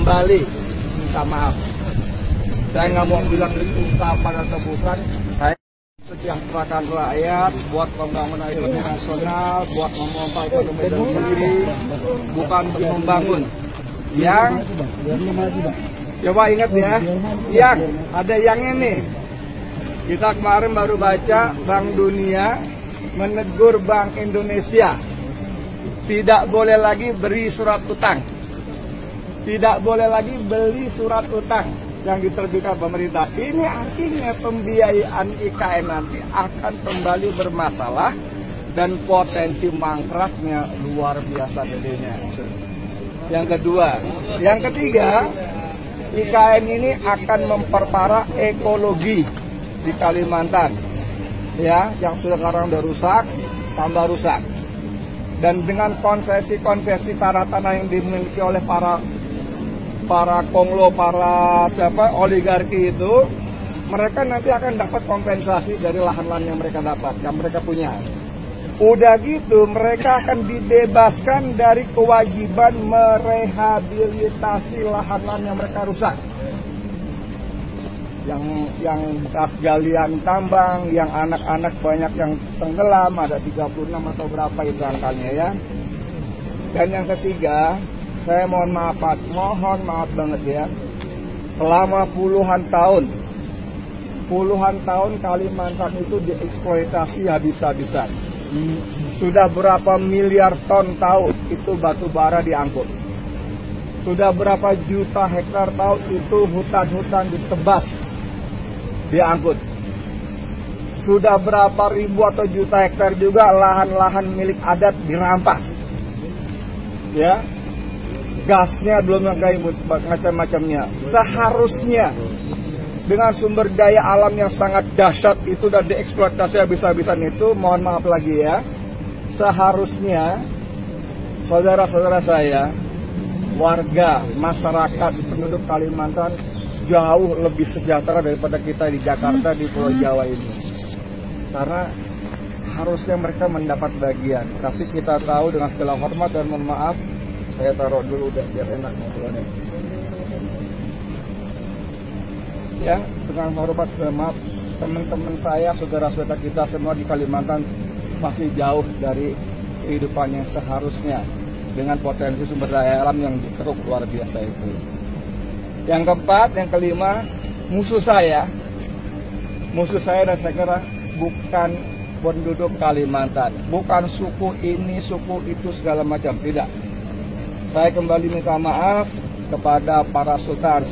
kembali. Minta maaf. Saya nggak mau bilang itu ungkapan atau bukan. Saya sejahterakan rakyat, buat pembangunan ekonomi nasional, buat memompa ekonomi sendiri, bukan untuk membangun. Yang coba ingat ya, yang ada yang ini. Kita kemarin baru baca Bank Dunia menegur Bank Indonesia. Tidak boleh lagi beri surat utang. Tidak boleh lagi beli surat utang yang diterbitkan pemerintah. Ini artinya pembiayaan IKN nanti akan kembali bermasalah dan potensi mangkraknya luar biasa gedenya. Yang kedua, yang ketiga, IKN ini akan memperparah ekologi di Kalimantan, ya, yang sudah sekarang udah rusak, tambah rusak. Dan dengan konsesi-konsesi tanah-tanah yang dimiliki oleh para konglo, para oligarki itu, mereka nanti akan dapat kompensasi dari lahan-lahan yang mereka dapat, yang mereka punya. Udah gitu, mereka akan dibebaskan dari kewajiban merehabilitasi lahan-lahan yang mereka rusak. Yang bekas galian tambang, yang anak-anak banyak yang tenggelam, ada 36 atau berapa itu angkanya ya. Dan yang ketiga, saya mohon maaf banget ya, selama puluhan tahun Kalimantan itu dieksploitasi habis-habisan. Sudah berapa miliar ton tahu itu batu bara diangkut. Sudah berapa juta hektar tahu itu hutan-hutan ditebas, diangkut. Sudah berapa ribu atau juta hektar juga lahan-lahan milik adat dirampas. Ya, gasnya belum lagi macam-macamnya. Seharusnya dengan sumber daya alam yang sangat dahsyat itu dan dieksploitasi habis-habisan itu, mohon maaf lagi ya, seharusnya saudara-saudara saya, warga, masyarakat, penduduk Kalimantan jauh lebih sejahtera daripada kita di Jakarta, di Pulau Jawa ini. Karena harusnya mereka mendapat bagian. Tapi kita tahu dengan segala hormat dan mohon maaf, saya taruh dulu udah biar enak ngobrolnya. Ya, dengan hormat dan maaf, teman-teman saya, saudara-saudara kita semua di Kalimantan masih jauh dari kehidupan yang seharusnya dengan potensi sumber daya alam yang ceruk luar biasa itu. Yang keempat, yang kelima, musuh saya dan saya kira bukan penduduk Kalimantan, bukan suku ini, suku itu segala macam, tidak. Saya kembali minta maaf kepada para sultan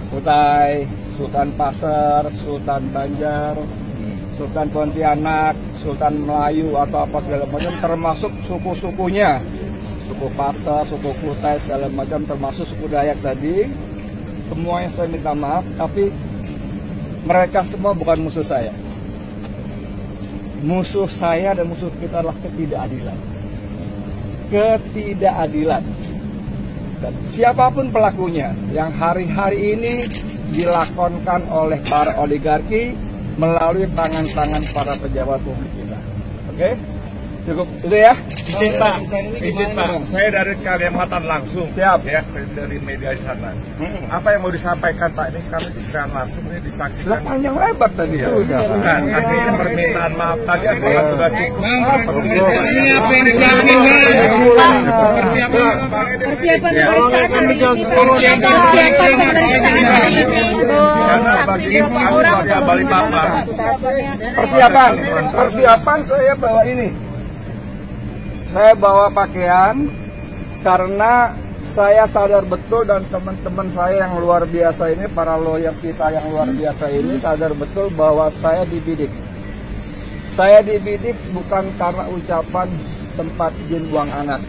Kutai, Sultan Pasar, Sultan Banjar, Sultan Pontianak, Sultan Melayu atau apa segala macam, termasuk suku-sukunya. Suku Pasar, suku Kutai, segala macam, termasuk suku Dayak tadi. Semuanya saya minta maaf, tapi mereka semua bukan musuh saya. Musuh saya dan musuh kita adalah ketidakadilan. Ketidakadilan. Dan siapapun pelakunya yang hari-hari ini dilakonkan oleh para oligarki melalui tangan-tangan para pejabat publik kita. Oke? Cukup itu ya. Izin Pak, saya dari Kalimantan langsung. Siap. Ya, dari media sana. Apa yang mau disampaikan Pak? Ini kami diserang langsung, ini disaksikan. Panjang lebar tadi ya. Bukan, tapi ini permintaan maaf tadi adalah sudah cukup. Persiapan Persiapan saya bawa ini. Saya bawa pakaian karena saya sadar betul dan teman-teman saya yang luar biasa ini, para lawyer kita yang luar biasa ini sadar betul bahwa saya dibidik. Saya dibidik bukan karena ucapan tempat jin buang anak.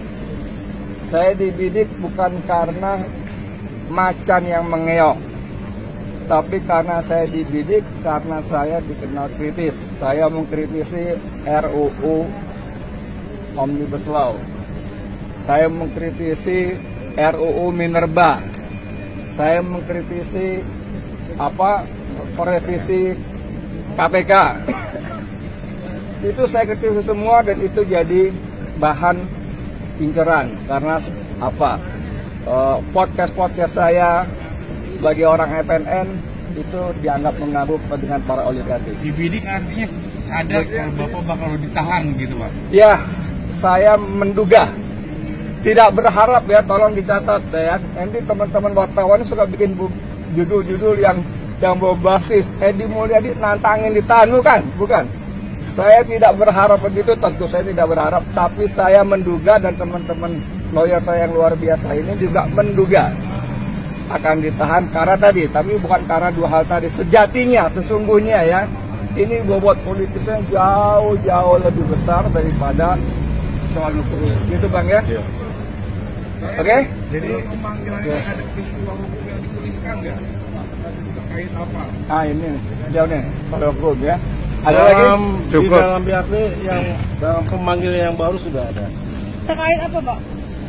Saya dibidik bukan karena macan yang mengeok. Tapi karena saya dibidik karena saya dikenal kritis. Saya mengkritisi RUU Omnibus Law. Saya mengkritisi RUU Minerba. Saya mengkritisi revisi KPK. Itu saya kritisi semua dan itu jadi bahan inceran. Karena apa? podcast saya sebagai orang FNN itu dianggap mengganggu kepentingan para oligarki. Dibidik artinya sadar kalau Bapak bakal ditahan gitu Pak? Ya, saya menduga. Tidak berharap ya, tolong dicatat ya. Nanti teman-teman wartawan suka bikin judul-judul yang bombastis. Edi Mulyadi nantangin ditahan, bukan. Saya tidak berharap begitu, tentu saya tidak berharap. Tapi saya menduga dan teman-teman lawyer saya yang luar biasa ini juga menduga akan ditahan karena tadi, tapi bukan karena dua hal tadi. Sejatinya, sesungguhnya ya, ini bobot politisnya jauh lebih besar daripada soal hukum. Gitu Bang ya? Iya. Oke? Jadi pemanggilannya ada peristiwa hukum yang dituliskan nggak? Terkait apa? Ah ini, jauh nih, pada hukum ya. Ada lagi? Di dalam BAP yang dalam pemanggilan yang baru sudah ada. Terkait apa, Pak?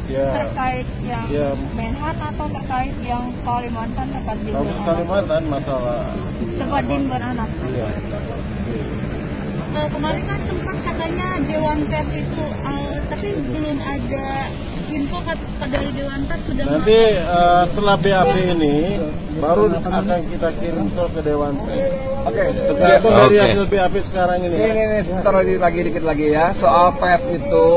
Ya, Terkait yang ya. Menhan atau terkait yang Kalimantan tempat din kasus beranak? Kalimantan masalah. Tempat din beranak. Iya. Kemarin kan sempat katanya Dewan Pers itu, tapi belum ada info dari Dewan Pers sudah Nanti setelah BAP ini baru akan kita kirim surat ke Dewan Pers. Oke. Tergantung dari hasil BAP sekarang ini. Ini sebentar lagi dikit lagi ya. Soal pers itu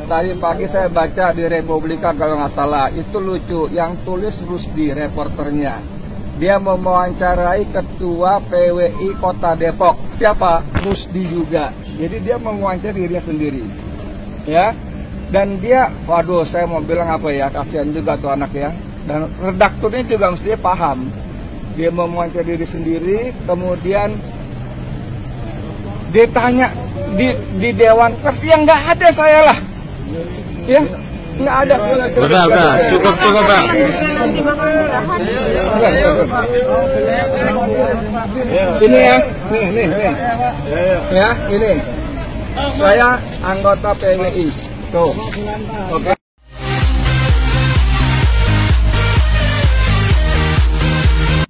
tadi pagi saya baca di Republika kalau nggak salah, itu lucu. Yang tulis Rusdi reporternya. Dia mewawancarai ketua PWI Kota Depok. Siapa? Rusdi juga. Jadi dia mewawancarai dirinya sendiri. Ya. Dan dia, waduh saya mau bilang apa ya, kasihan juga tuh anak ya. Dan redakturnya juga mestinya paham. Dia mewawancarai diri sendiri, kemudian ditanya di Dewan Pers, yang nggak ada saya lah. Ya, nggak ada. Udah, cukup Bang. Ini ya, nih. Ya, ini. Saya anggota PWI. Tuh. Oke.